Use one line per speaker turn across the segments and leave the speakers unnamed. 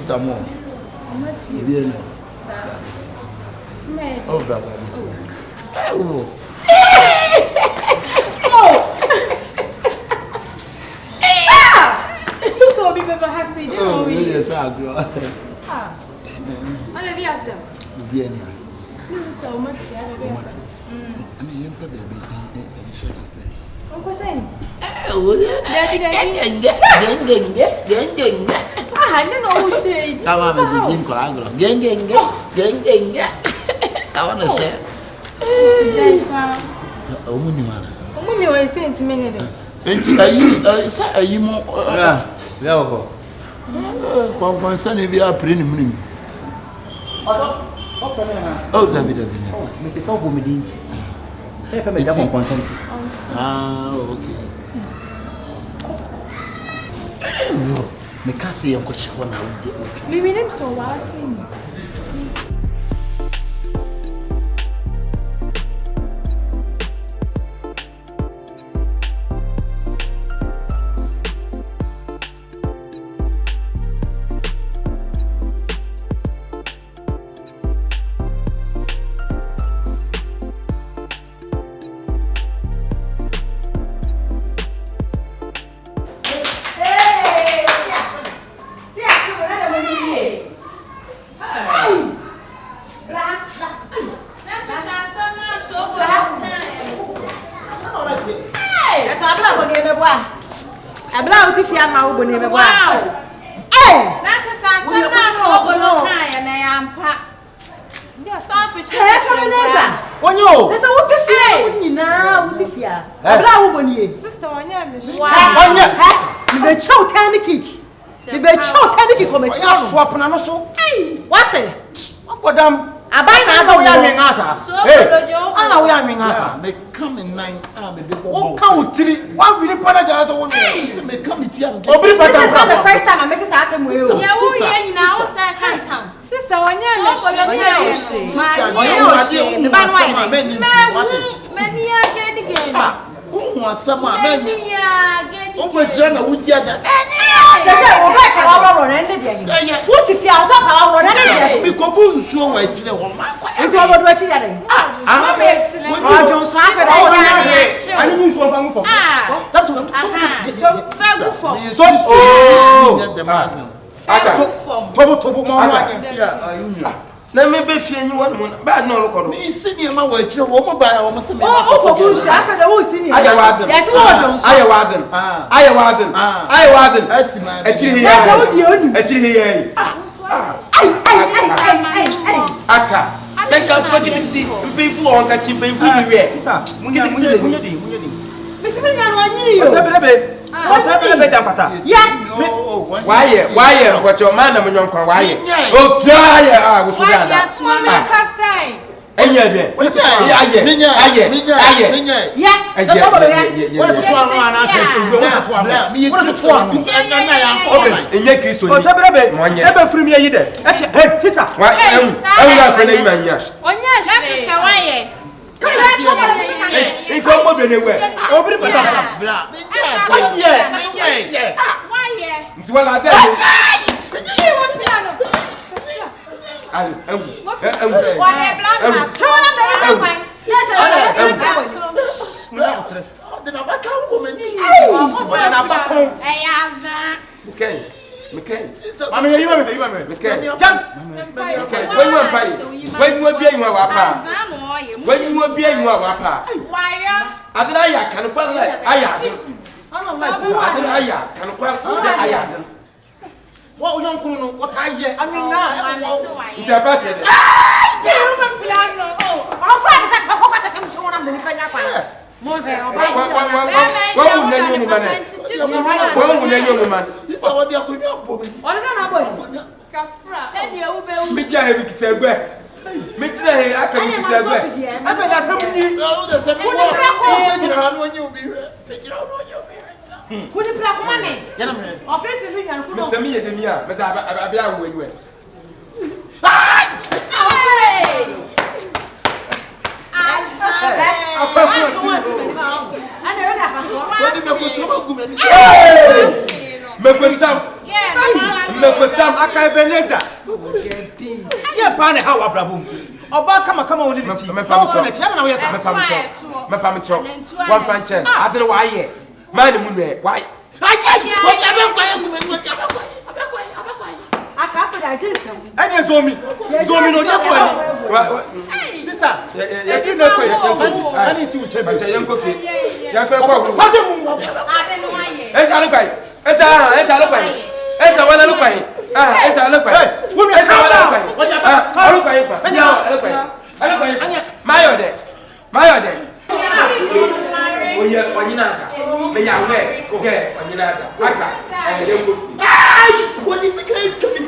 Mr. Moore. Bien. Oh, brother. Oh.
So we never have seen it.
Oh, yes, I agree.
Ah. Allez, viens ça.
Bien.
Nous sommes au
I mean, you put baby.
on peut ça. Ah, non, c'est.
Come on, baby. Gin kolango. Geng. I want to share. Omuni wana.
Omuni wa sentiment de.
Enti ayi sa ayi mo.
Ya wako.
Pon sane bi apre ni munim. Oh, David.
Me te so bo me dinti. Say fa me da mon consent.
Ah, okay. Me can't say I'm going to show now.
Mimi nem so wa assim.
Me come in 9
Oh, count 3. One really apologize on
me. Me come it here.
This is not the first time I met this ass with you.
Yeah, who you now say can't.
Sister, when you
who wants some many? Oh, my Jenna, would you get what if you are talking because so I tell you, it's all about what you are. I don't suffer. I didn't for
let me be feeling one bad no look.
Me senior my way to woman by almost a minute.
Oh, Shaffer, the whole senior.
I wasn't.
What's happening, Pata?
Yeah.
Why, what your man and your car? Why? Oh, fire! What's that? it's almost anywhere. It's well I tell
what young Kuno, what I hear, I mean, now
it's about it.
kai Beneza. Dear Pane, how abrabum. Oba kama woni ni ti. Me pam na we say. Me pam cho. One function. I don't know why here. Man mu no why. Any zomi no dey sister, if you know I need see you check. Yan ko fi. Yan ko ko. What mu? Esa lo pai. Esa lo pai. Esa wala lo pai. Esa lo pai. Esa wala lo pai. Lo pai fa. Lo pai. Lo pai. Mayo de. Oye, wanyinada. Me ya we. Okay, wanyinada. Aka. Yan ko fi. What is the claim to be?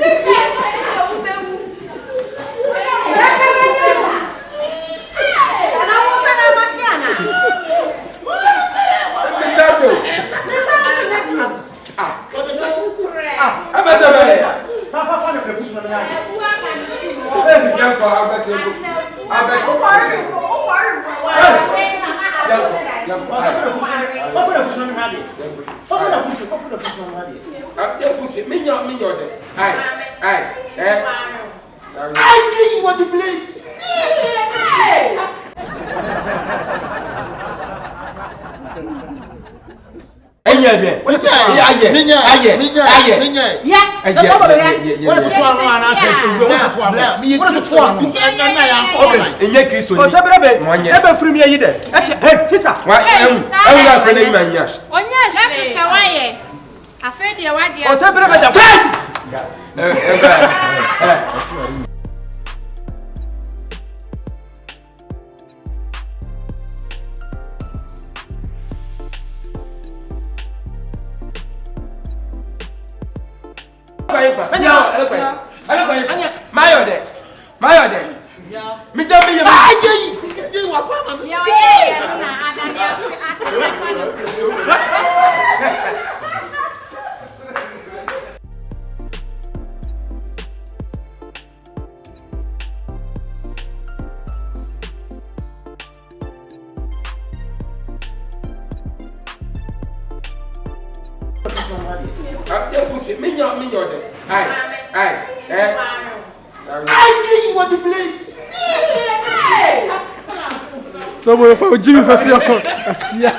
So we for Jimmy for your Asia.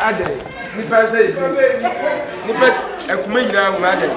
Ade. Ni pa say. Ni pa e kuma nyina ho ade.